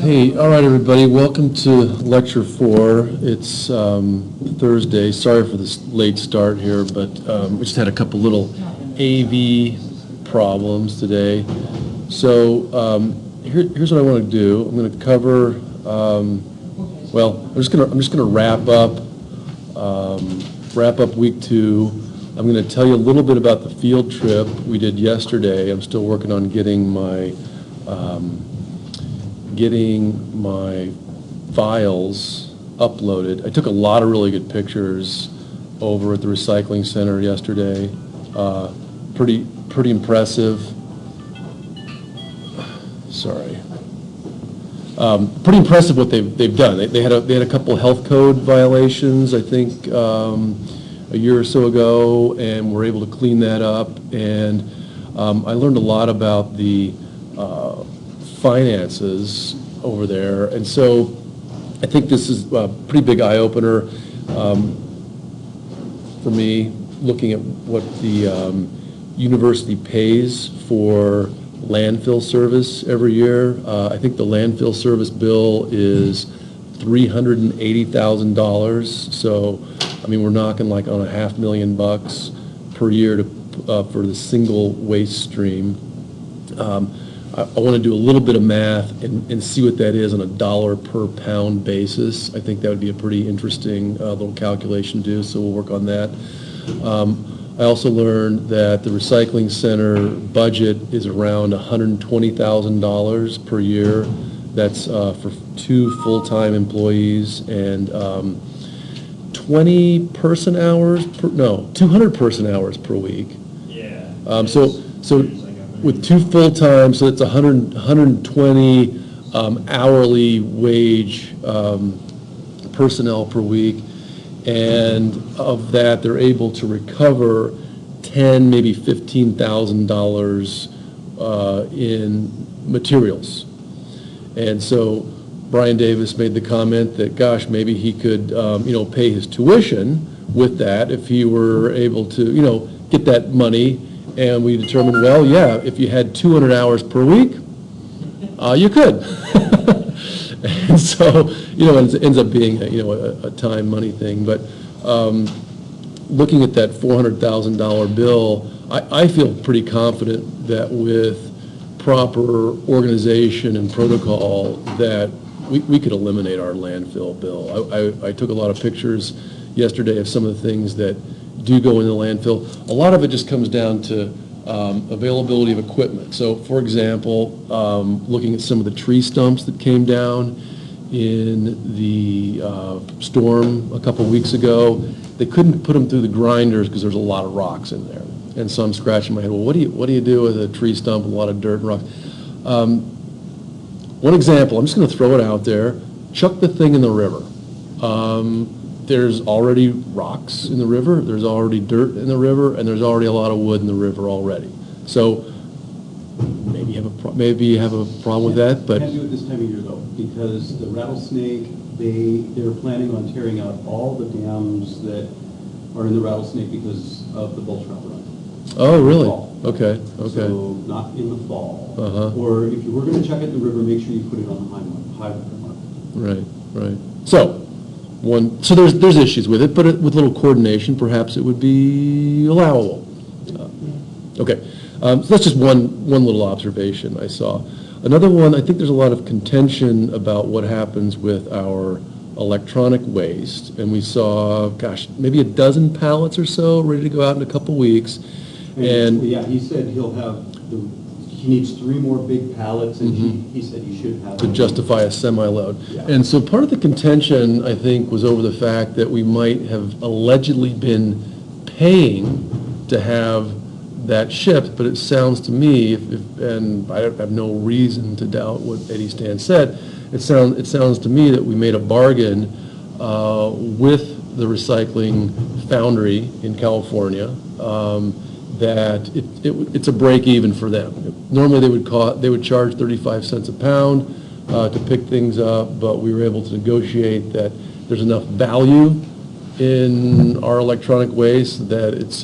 Hey, all right, everybody, welcome to Lecture 4. It's Thursday. Sorry for this late start here, but we just had a couple little AV problems today. So here's what I want to do. I'm going to cover, I'm just going to wrap up week 2. I'm going to tell you a little bit about the field trip we did yesterday. I'm still working on getting my files uploaded. I took a lot of really good pictures over at the recycling center yesterday. Pretty impressive. Sorry. Pretty impressive what they've done. They had a couple of health code violations, I think, a year or so ago, and were able to clean that up. And I learned a lot about the finances over there, and so I think this is a pretty big eye-opener for me, looking at what the university pays for landfill service every year. I think the landfill service bill is $380,000, so I mean we're knocking like on $500,000 per year to for the single waste stream. I want to do a little bit of math and see what that is on a dollar per pound basis. I think that would be a pretty interesting little calculation to do, so we'll work on that. I also learned that the recycling center budget is around $120,000 per year. That's for 2 full-time employees and 200 person hours per week. Yeah. So with 2 full-time, so it's 120 hourly wage personnel per week, and of that they're able to recover $10,000, maybe $15,000 in materials. And so Brian Davis made the comment that, gosh, maybe he could pay his tuition with that if he were able to get that money. And we determined, well, yeah, if you had 200 hours per week, you could. And so, it ends up being a time money thing. But looking at that $400,000 bill, I feel pretty confident that with proper organization and protocol that we could eliminate our landfill bill. I took a lot of pictures yesterday of some of the things that do go in the landfill. A lot of it just comes down to availability of equipment. So, for example, looking at some of the tree stumps that came down in the storm a couple weeks ago, they couldn't put them through the grinders because there's a lot of rocks in there. And so I'm scratching my head. Well, what do you do with a tree stump with a lot of dirt and rocks? One example, I'm just going to throw it out there. Chuck the thing in the river. There's already rocks in the river, there's already dirt in the river, and there's already a lot of wood in the river already. So maybe you have a problem with that, but Can't do it this time of year though, because the Rattlesnake, they're planning on tearing out all the dams that are in the Rattlesnake because of the bull trout run. Oh, really? Okay. So not in the fall. Uh-huh. Or if you were going to chuck it in the river, make sure you put it on the high water mark. Right. So there's issues with it, but with a little coordination, perhaps it would be allowable. Okay, so that's just one little observation I saw. Another one, I think there's a lot of contention about what happens with our electronic waste, and we saw, maybe a dozen pallets or so ready to go out in a couple weeks. And yeah, he said he needs 3 more big pallets, and he said he should have to justify a semi-load. Yeah. And so part of the contention, I think, was over the fact that we might have allegedly been paying to have that shipped, but it sounds to me, and I have no reason to doubt what Eddie Stan said, it sounds to me that we made a bargain with the recycling foundry in California, that it's a break even for them. Normally they would charge 35 cents a pound to pick things up, but we were able to negotiate that there's enough value in our electronic waste that it's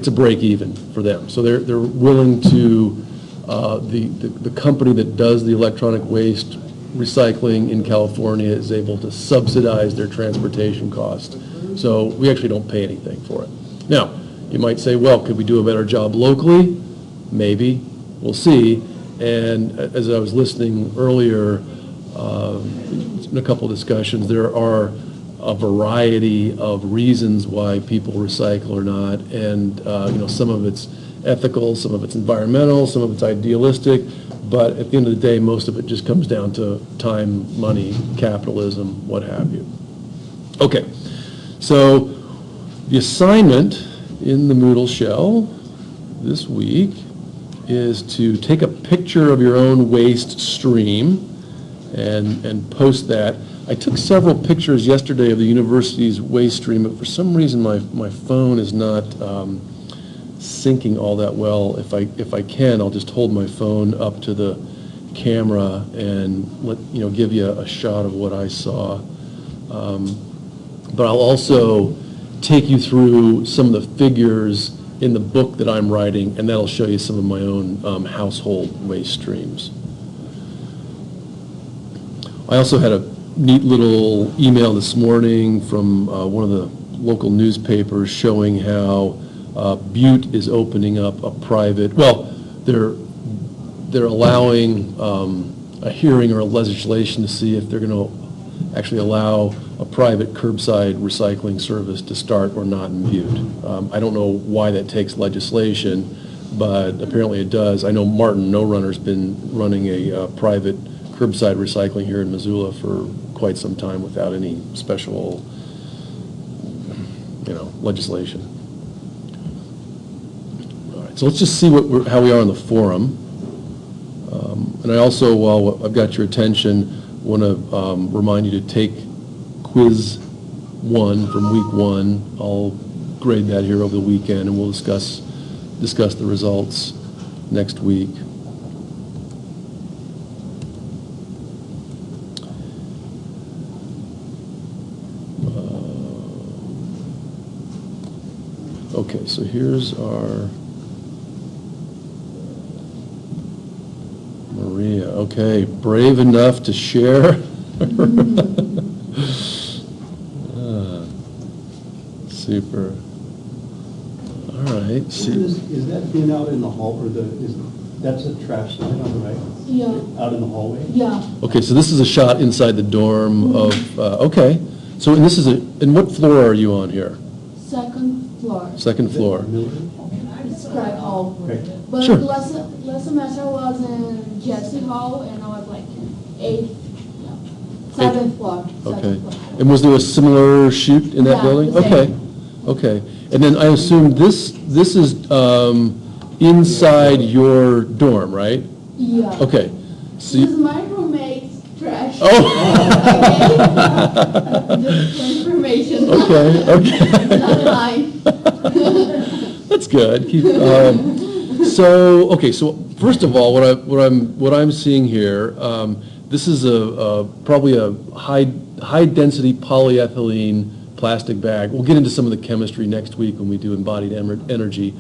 a break even for them. So they're willing to the company that does the electronic waste recycling in California is able to subsidize their transportation cost. So we actually don't pay anything for it. Now, you might say, well, could we do a better job locally? Maybe. We'll see. And as I was listening earlier, in a couple of discussions, there are a variety of reasons why people recycle or not, and some of it's ethical, some of it's environmental, some of it's idealistic, but at the end of the day, most of it just comes down to time, money, capitalism, what have you. Okay, so the assignment in the Moodle shell this week is to take a picture of your own waste stream and post that. I took several pictures yesterday of the university's waste stream, but for some reason my phone is not syncing all that well. If I can, I'll just hold my phone up to the camera and give you a shot of what I saw. But I'll also take you through some of the figures in the book that I'm writing, and that'll show you some of my own household waste streams. I also had a neat little email this morning from one of the local newspapers showing how Butte is opening up a private, they're allowing a hearing or a legislation to see if they're going to actually allow a private curbside recycling service to start or not in Butte. I don't know why that takes legislation, but apparently it does. I know Martin No Runner's been running a private curbside recycling here in Missoula for quite some time without any special, legislation. All right, so let's just see how we are on the forum. And I also, while I've got your attention, want to remind you to take quiz 1 from week 1. I'll grade that here over the weekend, and we'll discuss the results next week. Okay, so here's our Maria. Okay, brave enough to share. Super. All right. Is that bin out in the hall, or that's a trash line on the right? Yeah. Out in the hallway? Yeah. Okay, so this is a shot inside the dorm of, okay. So, and and what floor are you on here? Second floor. Second floor. It's Craig Hall. Right. But Sure. last semester was in Jesse Hall, and I was like 7th floor. Okay. And was there a similar chute in that Yeah, building? the Okay. same. Okay. And then I assume this is inside your dorm, right? Yeah. Okay. So This is my roommate's trash. Oh. Just for information. Okay. Not mine. That's good. So first of all, what I'm seeing here, this is probably a high density polyethylene plastic bag. We'll get into some of the chemistry next week when we do embodied energy.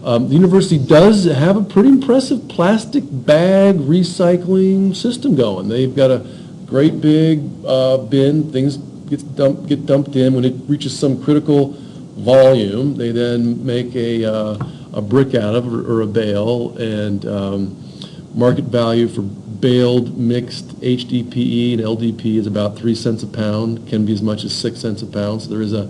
The university does have a pretty impressive plastic bag recycling system going. They've got a great big bin. Things get dumped in. When it reaches some critical volume, they then make a brick out of it, or a bale, and market value for baled mixed HDPE and LDP is about 3 cents a pound, can be as much as 6 cents a pound, so there is a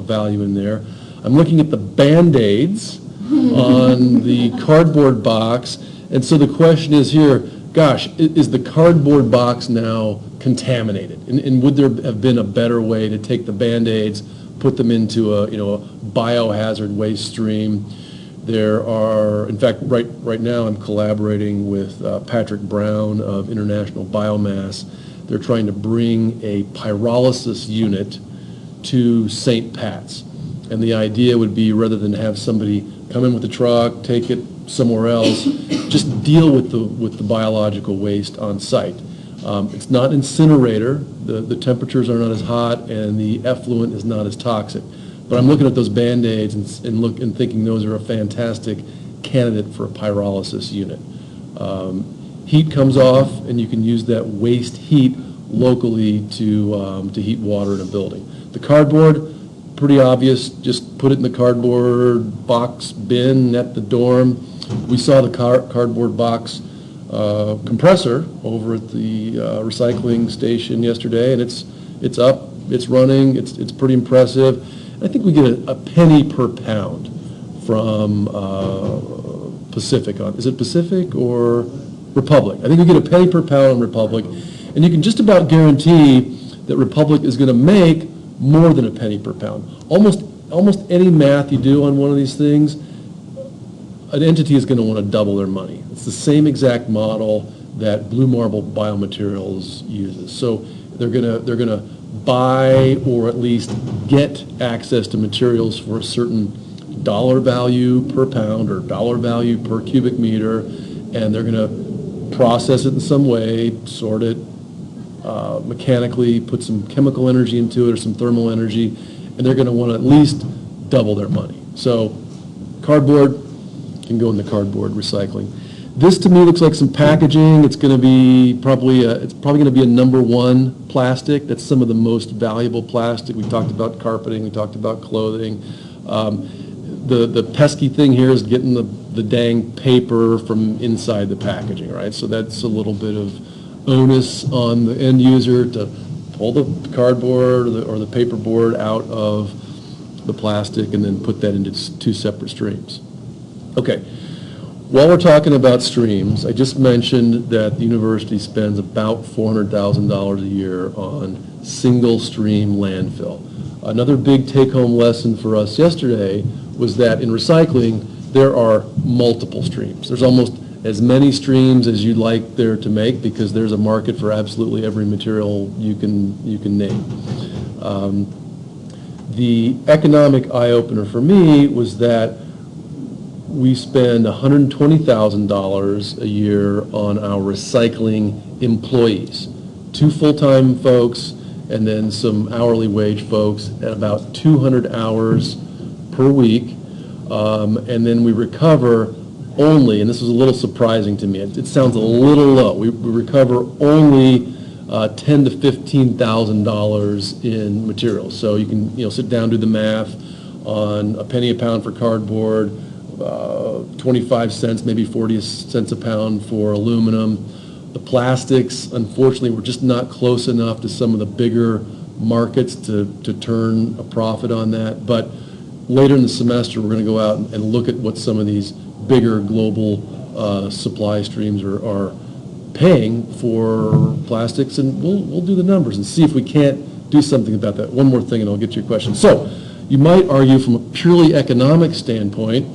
value in there. I'm looking at the Band-Aids on the cardboard box, and so the question is here, gosh, is the cardboard box now contaminated? And would there have been a better way to take the Band-Aids, put them into a biohazard waste stream? There are, in fact, right now I'm collaborating with Patrick Brown of International Biomass. They're trying to bring a pyrolysis unit to St. Pat's. And the idea would be, rather than have somebody come in with a truck, take it somewhere else, just deal with the biological waste on site. It's not an incinerator. The temperatures are not as hot, and the effluent is not as toxic. But I'm looking at those Band-Aids and thinking those are a fantastic candidate for a pyrolysis unit. Heat comes off, and you can use that waste heat locally to heat water in a building. The cardboard, pretty obvious, just put it in the cardboard box bin at the dorm. We saw the cardboard box compressor over at the recycling station yesterday, and it's up, it's running, it's pretty impressive. I think we get a penny per pound from Pacific. Is it Pacific or Republic? I think we get a penny per pound on Republic, and you can just about guarantee that Republic is going to make more than a penny per pound. Almost any math you do on one of these things, an entity is going to want to double their money. It's the same exact model that Blue Marble Biomaterials uses. So they're going to buy or at least get access to materials for a certain dollar value per pound or dollar value per cubic meter, and they're going to process it in some way, sort it mechanically, put some chemical energy into it or some thermal energy, and they're going to want to at least double their money. So cardboard can go in the cardboard recycling. This to me looks like some packaging. It's going to be probably going to be a number one plastic. That's some of the most valuable plastic. We talked about carpeting. We talked about clothing. The pesky thing here is getting the dang paper from inside the packaging, right? So that's a little bit of onus on the end user to pull the cardboard or the paperboard out of the plastic and then put that into two separate streams. Okay. While we're talking about streams, I just mentioned that the university spends about $400,000 a year on single stream landfill. Another big take-home lesson for us yesterday was that in recycling, there are multiple streams. There's almost as many streams as you'd like there to make because there's a market for absolutely every material you can name. The economic eye-opener for me was that we spend $120,000 a year on our recycling employees. 2 full-time folks and then some hourly wage folks at about 200 hours per week. And then we recover only, and this was a little surprising to me, it sounds a little low, we recover only $10,000 to $15,000 in materials. So you can sit down, do the math on a penny a pound for cardboard, 25 cents, maybe 40 cents a pound for aluminum. The plastics, unfortunately, were just not close enough to some of the bigger markets to turn a profit on that. But later in the semester, we're going to go out and look at what some of these bigger global supply streams are paying for plastics, and we'll do the numbers and see if we can't do something about that. One more thing, and I'll get to your question. So you might argue from a purely economic standpoint,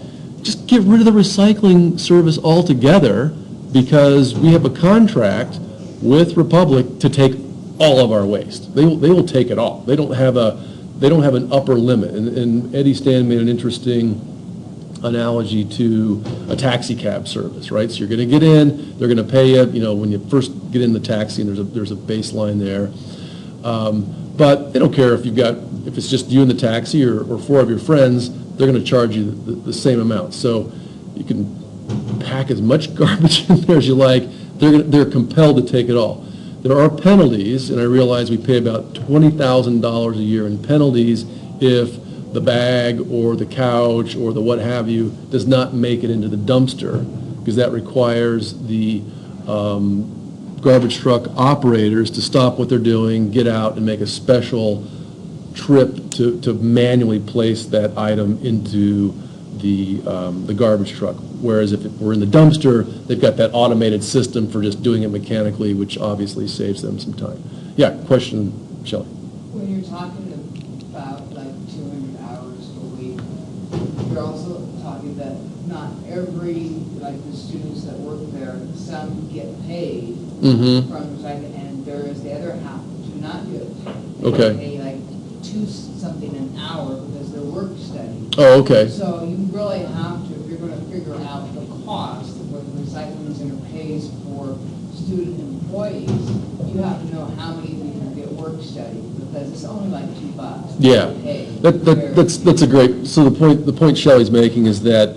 just get rid of the recycling service altogether because we have a contract with Republic to take all of our waste. They will take it all. They don't have an upper limit. And Eddie Stan made an interesting analogy to a taxi cab service, right? So you're going to get in, they're going to pay you, when you first get in the taxi, and there's a baseline there. But they don't care if it's just you in the taxi or 4 of your friends, they're going to charge you the same amount. So you can pack as much garbage in there as you like. They're compelled to take it all. There are penalties, and I realize we pay about $20,000 a year in penalties if the bag or the couch or the what have you does not make it into the dumpster, because that requires the garbage truck operators to stop what they're doing, get out, and make a special trip to manually place that item into the garbage truck. Whereas if it were in the dumpster, they've got that automated system for just doing it mechanically, which obviously saves them some time. Yeah, question, Shelley. When you're talking about like 200 hours a week, you're also talking that not every, like the students that work there, some get paid from recycling, and there is the other half do not get paid. They Okay. pay like $2 an hour because they're work study. Oh, okay. So you really have to, if you're going to figure out the cost of what the recycling center pays for student employees, you have to know how many people get work study, because it's only like $2. Yeah, that's a great. So the point Shelley's making is that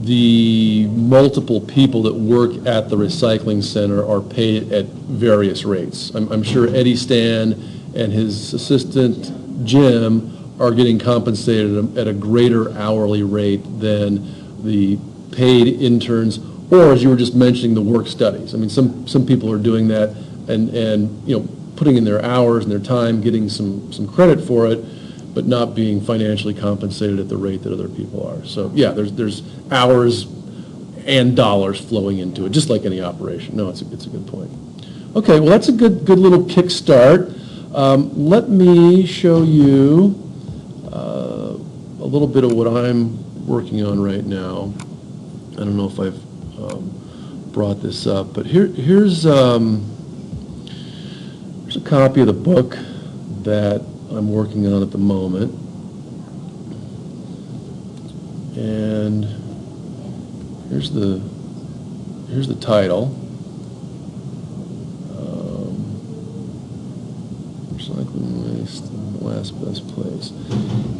the multiple people that work at the recycling center are paid at various rates. I'm sure Eddie Stan and his assistant Jim are getting compensated at a greater hourly rate than the paid interns, or as you were just mentioning, the work studies. I mean, some people are doing that and putting in their hours and their time, getting some credit for it, but not being financially compensated at the rate that other people are. So yeah, there's hours and dollars flowing into it, just like any operation. No, it's a good point. Okay, well, that's a good little kickstart. Let me show you a little bit of what I'm working on right now. I don't know if I've brought this up, but here's a copy of the book that I'm working on at the moment. And here's the title. Recycling waste in the last best place.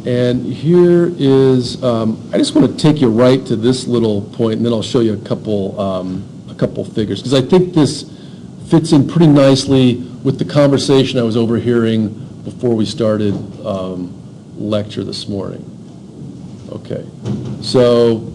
And here is, I just want to take you right to this little point, and then I'll show you a couple figures, because I think this fits in pretty nicely with the conversation I was overhearing before we started lecture this morning. Okay, so,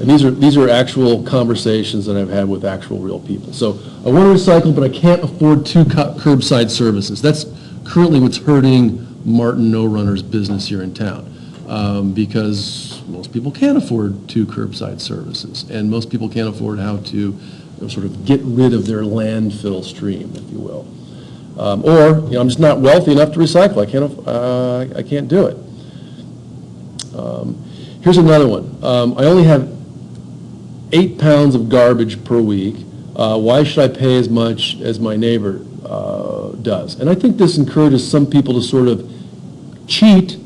and these are actual conversations that I've had with actual real people. So I want to recycle, but I can't afford 2 curbside services. That's currently what's hurting Martin No Runner's business here in town, because most people can't afford 2 curbside services, and most people can't afford how to sort of get rid of their landfill stream, if you will. Or I'm just not wealthy enough to recycle. I can't do it. Here's another one. I only have 8 pounds of garbage per week. Why should I pay as much as my neighbor does? And I think this encourages some people to sort of cheat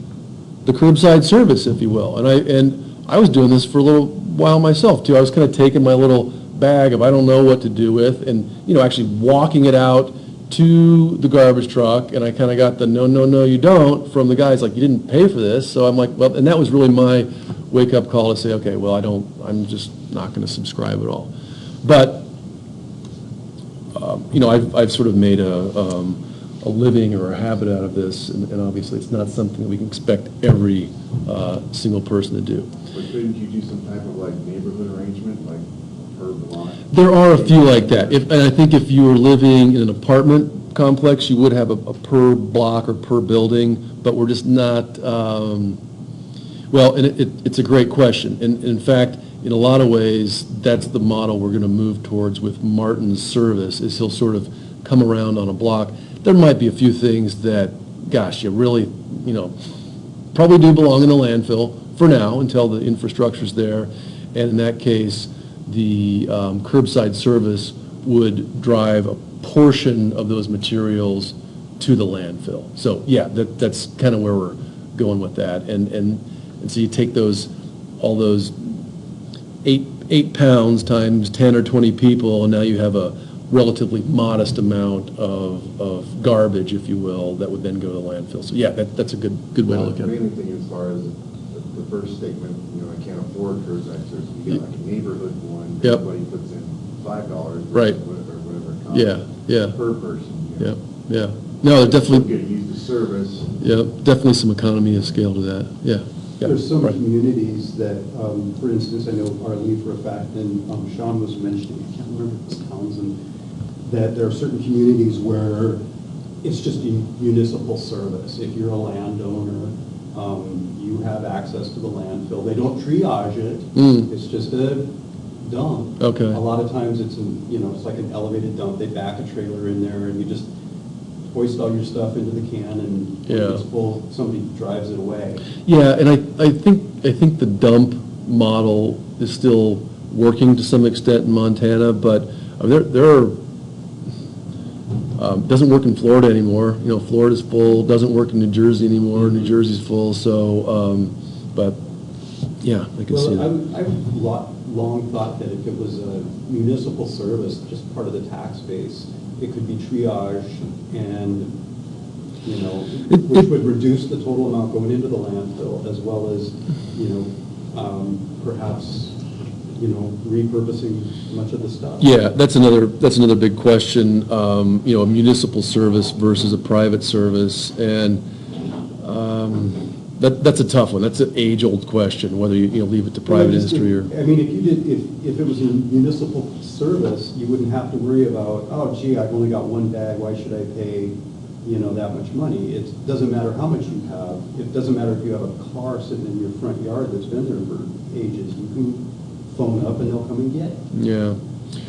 the curbside service, if you will. And I was doing this for a little while myself too. I was kind of taking my little bag of I don't know what to do with, and actually walking it out to the garbage truck, and I kind of got the no you don't from the guys, like, you didn't pay for this. So I'm like, well, and that was really my wake up call to say, okay, well, I'm just not going to subscribe at all. But I've sort of made a living or a habit out of this, and obviously it's not something that we can expect every single person to do. But couldn't you do some type of like neighborhood arrangement, like per block? There are a few like that. And I think if you were living in an apartment complex, you would have a per block or per building, but we're just not, well, and it's a great question. And in fact, in a lot of ways, that's the model we're going to move towards with Martin's service, is he'll sort of come around on a block. There might be a few things that, gosh, you really, probably do belong in the landfill for now until the infrastructure's there. And in that case, the curbside service would drive a portion of those materials to the landfill. So yeah, that's kind of where we're going with that. And so you take all those 8 pounds times 10 or 20 people, and now you have a relatively modest amount of garbage, if you will, that would then go to the landfill. So yeah, that's a good way to look at it. The main thing as far as the first statement, I can't afford curbside service. You get like a neighborhood one, Yep. everybody puts in $5 Right. whatever it costs. Yeah. Per person. Yeah. No, there's Still definitely, get to use the service. definitely some economy of scale to that. Yeah. There's some Right. communities that, for instance, I know Arlene for a fact, and Sean was mentioning, I can't remember if it was Townsend, that there are certain communities where it's just a municipal service. If you're a landowner, you have access to the landfill. They don't triage it. It's just a dump. Okay. A lot of times it's it's like an elevated dump. They back a trailer in there, and you just hoist all your stuff into the can, and when Yeah. it's full, somebody drives it away. Yeah, and I think the dump model is still working to some extent in Montana, but there are, doesn't work in Florida anymore. Florida's full, doesn't work in New Jersey anymore, New Jersey's full, so, but, yeah, I can see Well, that. I've long thought that if it was a municipal service, just part of the tax base, it could be triaged and, which would reduce the total amount going into the landfill, as well as, perhaps, repurposing much of the stuff. Yeah, that's another big question, a municipal service versus a private service, and that's a tough one. That's an age-old question, whether you leave it to private industry or. I mean, if it was a municipal service, you wouldn't have to worry about, oh gee, I've only got one bag, why should I pay, that much money? It doesn't matter how much you have. It doesn't matter if you have a car sitting in your front yard that's been there for ages. You can phone up and they'll come and get it. Yeah,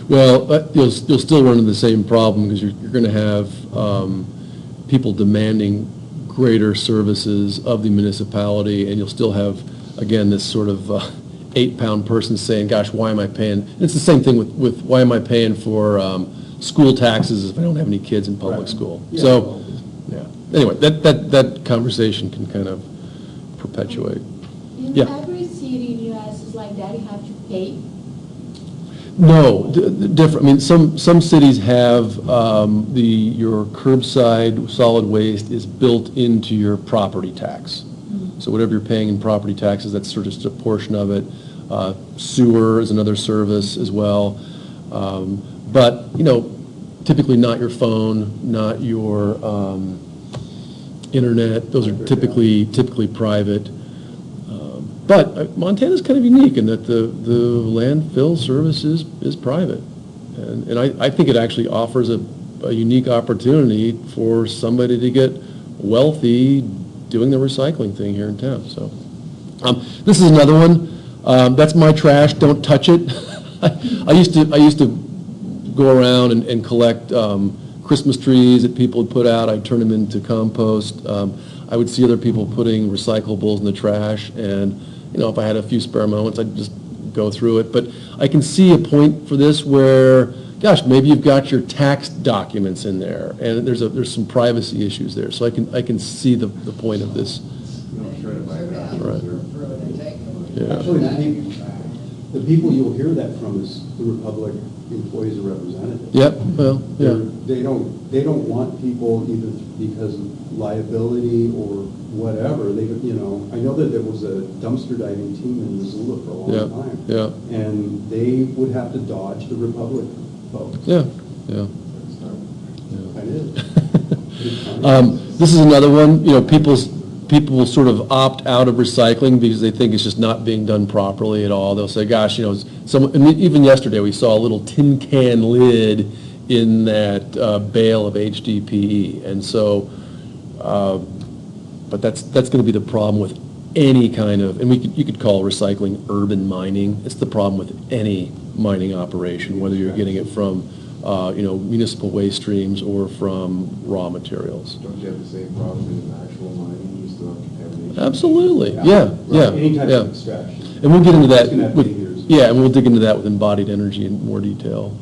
well, you'll still run into the same problem, because you're going to have people demanding greater services of the municipality, and you'll still have, again, this sort of 8-pound person saying, gosh, why am I paying? And it's the same thing with why am I paying for school taxes if I don't have any kids in public Right. school? Yeah, So, well, yeah, anyway, that conversation can kind of perpetuate. In Yeah. every city in US is like that, you have to pay. No, different. I mean, some cities have your curbside solid waste is built into your property tax. So whatever you're paying in property taxes, that's sort of just a portion of it. Sewer is another service as well. But, typically not your phone, not your internet. Those are typically private. But Montana's kind of unique in that the landfill service is private. And I think it actually offers a unique opportunity for somebody to get wealthy doing the recycling thing here in town. So this is another one. That's my trash. Don't touch it. I used to go around and collect Christmas trees that people would put out. I'd turn them into compost. I would see other people putting recyclables in the trash, and if I had a few spare moments, I'd just go through it. But I can see a point for this where, gosh, maybe you've got your tax documents in there, and there's some privacy issues there. So I can see the point of this. Right. Yeah. Actually, the people you'll hear that from is the Republic employees and representatives. Yep. Well, yeah. They don't want people either because of liability or whatever. I know that there was a dumpster diving team in Missoula for a long Yeah. time. Yeah. And they would have to dodge the Republic folks. Yeah. Yeah. It is. This is another one. People will sort of opt out of recycling because they think it's just not being done properly at all. They'll say, gosh, even yesterday we saw a little tin can lid in that bale of HDPE. And so, but that's going to be the problem with any kind of, and you could call recycling urban mining. It's the problem with any mining operation, whether you're getting it from, municipal waste streams or from raw materials. Don't you have the same problem in actual mining? You still have contamination? Absolutely, yeah. Any type of extraction. And we'll get into that It's gonna have with, behaviors. yeah, and we'll dig into that with embodied energy in more detail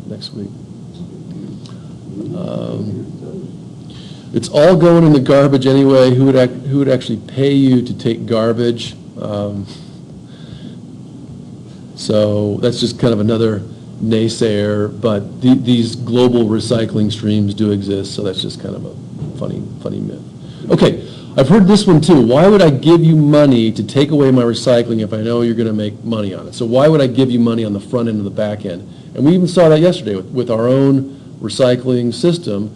next week. It's all going in the garbage anyway. Who would actually pay you to take garbage? So that's just kind of another naysayer, but these global recycling streams do exist, so that's just kind of a funny myth. Okay, I've heard this one too. Why would I give you money to take away my recycling if I know you're going to make money on it? So why would I give you money on the front end and the back end? And we even saw that yesterday with our own recycling system.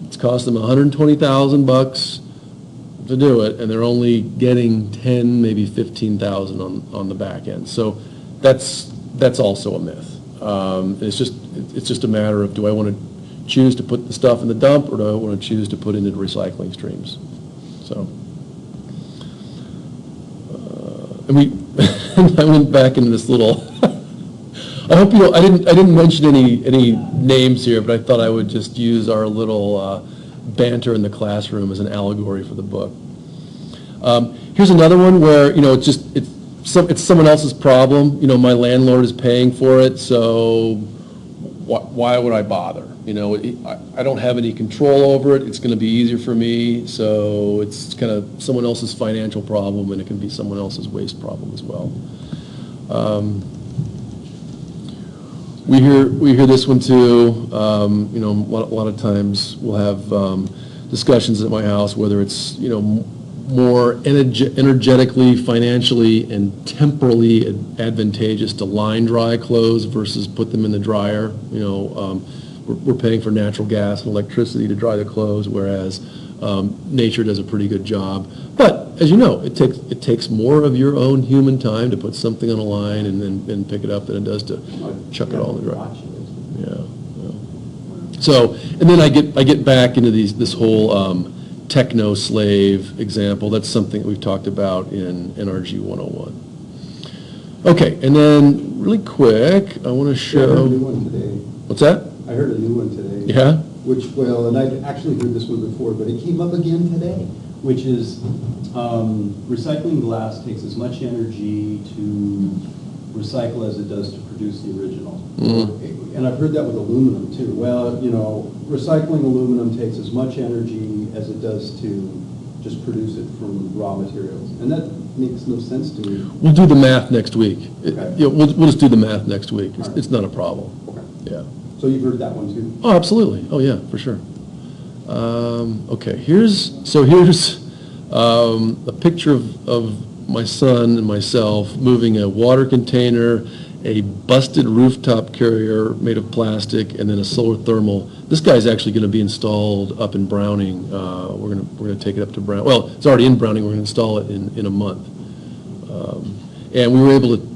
It's cost them $120,000 to do it, and they're only getting 10, maybe 15,000 on the back end. So that's also a myth. It's just a matter of, do I want to choose to put the stuff in the dump, or do I want to choose to put it into recycling streams? So, and I went back into this little. I hope I didn't mention any names here, but I thought I would just use our little banter in the classroom as an allegory for the book. Here's another one where it's someone else's problem. My landlord is paying for it, so why would I bother? I don't have any control over it. It's going to be easier for me, so it's kind of someone else's financial problem, and it can be someone else's waste problem as well. We hear this one too. A lot of times we'll have discussions at my house, whether it's more energetically, financially, and temporally advantageous to line dry clothes versus put them in the dryer. You know, we're paying for natural gas and electricity to dry the clothes, whereas nature does a pretty good job. But as you know, it takes more of your own human time to put something on a line and then pick it up than it does to chuck it all in the dryer. Yeah. So, and then I get back into this whole techno slave example. That's something that we've talked about in NRG 101. Okay, and then really quick, I want to I heard a show. new one today. What's that? I heard a new one today. Yeah? Which, well, and I'd actually heard this one before, but it came up again today, which is recycling glass takes as much energy to recycle as it does to produce the original. And I've heard that with aluminum too. Well, you know, recycling aluminum takes as much energy as it does to just produce it from raw materials. And that makes no sense to me. We'll do the math next week. Okay. Yeah, we'll just do the math next week. All right. It's not a problem. Okay. Yeah. So you've heard that one too? Oh, absolutely. Oh, yeah, for sure. Okay, here's a picture of my son and myself moving a water container, a busted rooftop carrier made of plastic, and then a solar thermal. This guy's actually going to be installed up in Browning. We're going to take it up to Browning. Well, it's already in Browning. We're going to install it in a month. And we were able to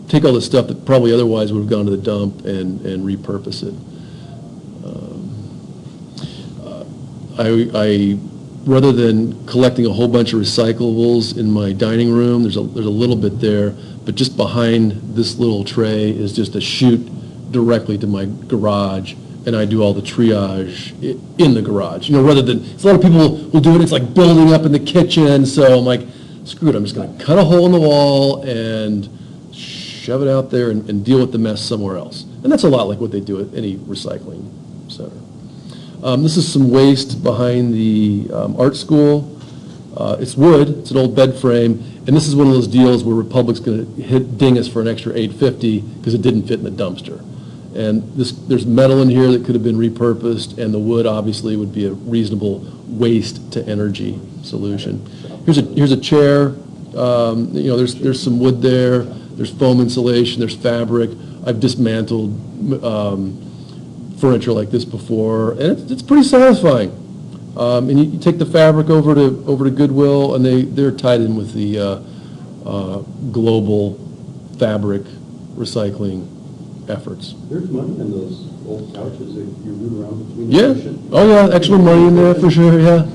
take all the stuff that probably otherwise would have gone to the dump and repurpose it. I rather than collecting a whole bunch of recyclables in my dining room, there's a little bit there, but just behind this little tray is just a chute directly to my garage, and I do all the triage in the garage. You know, rather than, a lot of people will do it, it's like building up in the kitchen, so I'm like, screw it, I'm just gonna cut a hole in the wall and shove it out there and deal with the mess somewhere else. And that's a lot like what they do at any recycling center. This is some waste behind the art school. It's wood, it's an old bed frame, and this is one of those deals where Republic's going to ding us for an extra $850 because it didn't fit in the dumpster. And there's metal in here that could have been repurposed, and the wood obviously would be a reasonable waste to energy solution. Here's a chair. You know, there's some wood there. There's foam insulation. There's fabric. I've dismantled furniture like this before, and it's pretty satisfying. And you take the fabric over to Goodwill, and they're tied in with the global fabric recycling efforts. There's money in those old couches that you root around between the Yeah. cushion. Oh yeah, extra money in there for sure. Yeah.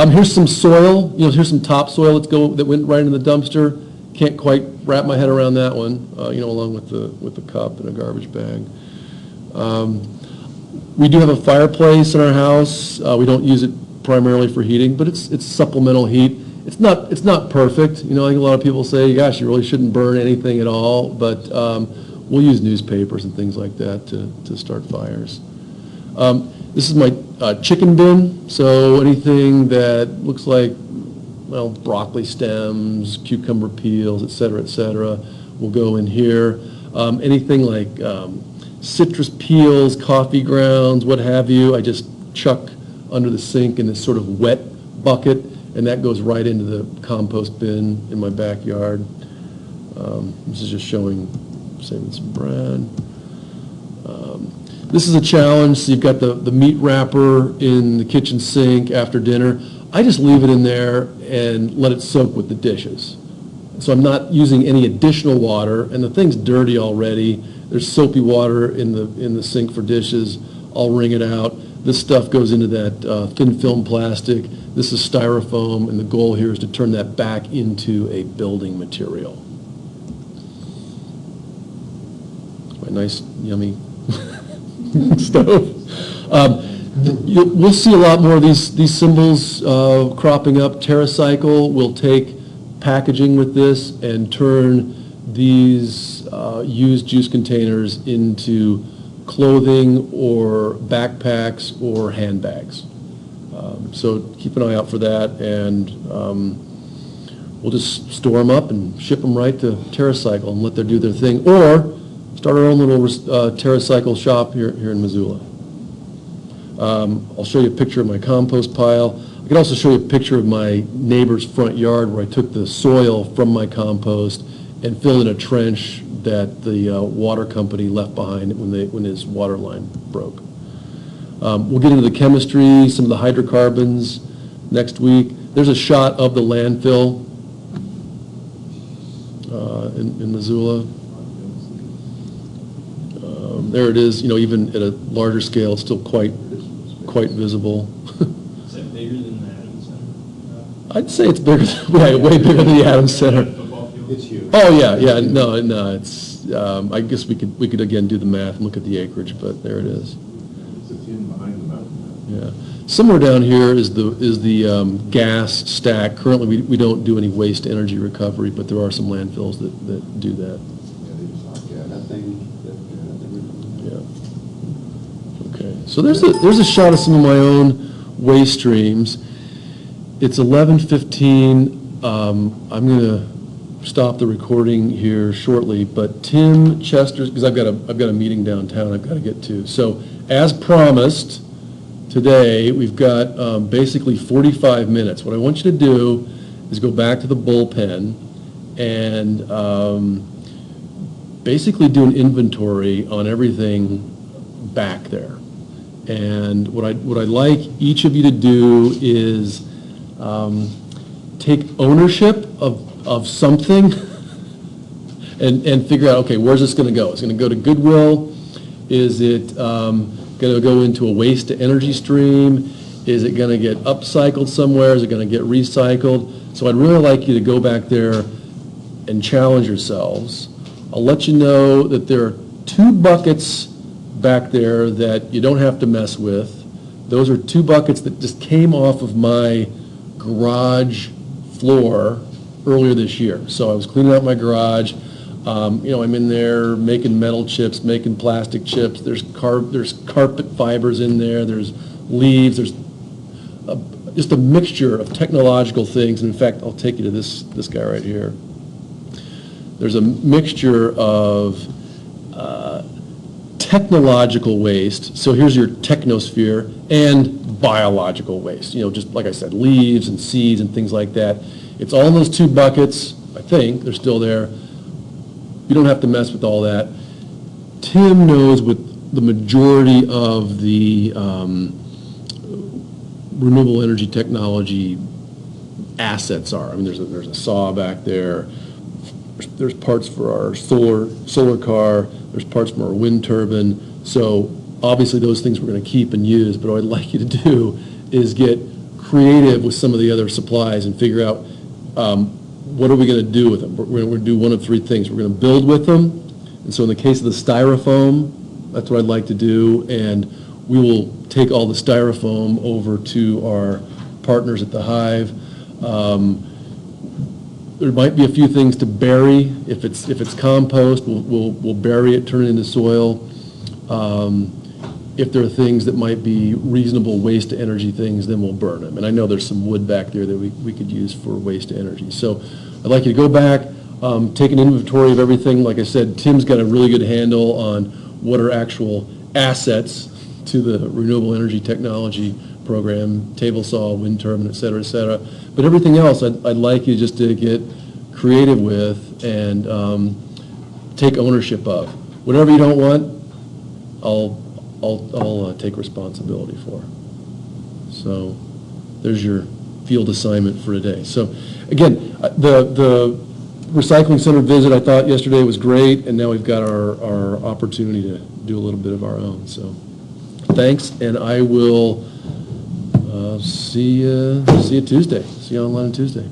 Here's some soil. You know, here's some topsoil that went right in the dumpster. Can't quite wrap my head around that one. You know, along with the cup and a garbage bag. We do have a fireplace in our house. We don't use it primarily for heating, but it's supplemental heat. It's not perfect. You know, I think a lot of people say, gosh, you really shouldn't burn anything at all, but we'll use newspapers and things like that to start fires. This is my chicken bin, so anything that looks like, well, broccoli stems, cucumber peels, et cetera, will go in here. Anything like citrus peels, coffee grounds, what have you, I just chuck under the sink in this sort of wet bucket, and that goes right into the compost bin in my backyard. This is just showing saving some bread. This is a challenge. So you've got the meat wrapper in the kitchen sink after dinner. I just leave it in there and let it soak with the dishes. So I'm not using any additional water, and the thing's dirty already. There's soapy water in the sink for dishes. I'll wring it out. This stuff goes into that thin film plastic. This is styrofoam, and the goal here is to turn that back into a building material. My nice, yummy stove. We'll see a lot more of these symbols cropping up. TerraCycle will take packaging with this and turn these used juice containers into clothing or backpacks or handbags. So keep an eye out for that, and we'll just store them up and ship them right to TerraCycle and let them do their thing, or start our own little TerraCycle shop here in Missoula. I'll show you a picture of my compost pile. I can also show you a picture of my neighbor's front yard where I took the soil from my compost and filled in a trench that the water company left behind when his water line broke. We'll get into the chemistry, some of the hydrocarbons next week. There's a shot of the landfill in Missoula. There it is, even at a larger scale, it's still quite visible. Is that bigger than the Adams Center? I'd say it's bigger, way bigger than the Adams Center. Football field? It's huge. Oh, yeah, no, it's, I guess we could again do the math and look at the acreage, but there it is. It's in behind the mountain. Yeah. Somewhere down here is the gas stack. Currently, we don't do any waste energy recovery, but there are some landfills that do that. Yeah, they just knock gas. That thing, Yeah. Okay, so there's a shot of some of my own waste streams. It's 11:15. I'm going to stop the recording here shortly, but Tim Chester, because I've got a meeting downtown I've got to get to. So as promised, today we've got basically 45 minutes. What I want you to do is go back to the bullpen and basically do an inventory on everything back there. And what I'd like each of you to do is take ownership of something and figure out, okay, where's this going to go? It's going to go to Goodwill? Is it going to go into a waste to energy stream? Is it going to get upcycled somewhere? Is it going to get recycled? So I'd really like you to go back there and challenge yourselves. I'll let you know that there are 2 buckets back there that you don't have to mess with. Those are 2 buckets that just came off of my garage floor earlier this year. So I was cleaning out my garage. I'm in there making metal chips, making plastic chips. There's carpet fibers in there. There's leaves. There's just a mixture of technological things. And in fact, I'll take you to this guy right here. There's a mixture of technological waste. So here's your technosphere, and biological waste. Just like I said, leaves and seeds and things like that. It's all in those 2 buckets. I think they're still there. You don't have to mess with all that. Tim knows what the majority of the renewable energy technology assets are. I mean, there's a saw back there. There's parts for our solar car. There's parts for our wind turbine. So obviously those things we're going to keep and use. But what I'd like you to do is get creative with some of the other supplies and figure out what are we going to do with them. We're going to do one of 3 things. We're going to build with them. And so in the case of the styrofoam, that's what I'd like to do. And we will take all the styrofoam over to our partners at the Hive. There might be a few things to bury. If it's compost, we'll bury it, turn it into soil. If there are things that might be reasonable waste to energy things, then we'll burn them. And I know there's some wood back there that we could use for waste to energy. So I'd like you to go back, take an inventory of everything. Like I said, Tim's got a really good handle on what are actual assets to the renewable energy technology program, table saw, wind turbine, et cetera, et cetera. But everything else, I'd like you just to get creative with and take ownership of. Whatever you don't want, I'll take responsibility for. So there's your field assignment for today. So again, the recycling center visit I thought yesterday was great, and now we've got our opportunity to do a little bit of our own. So thanks, and I will see you Tuesday. See you online on Tuesday.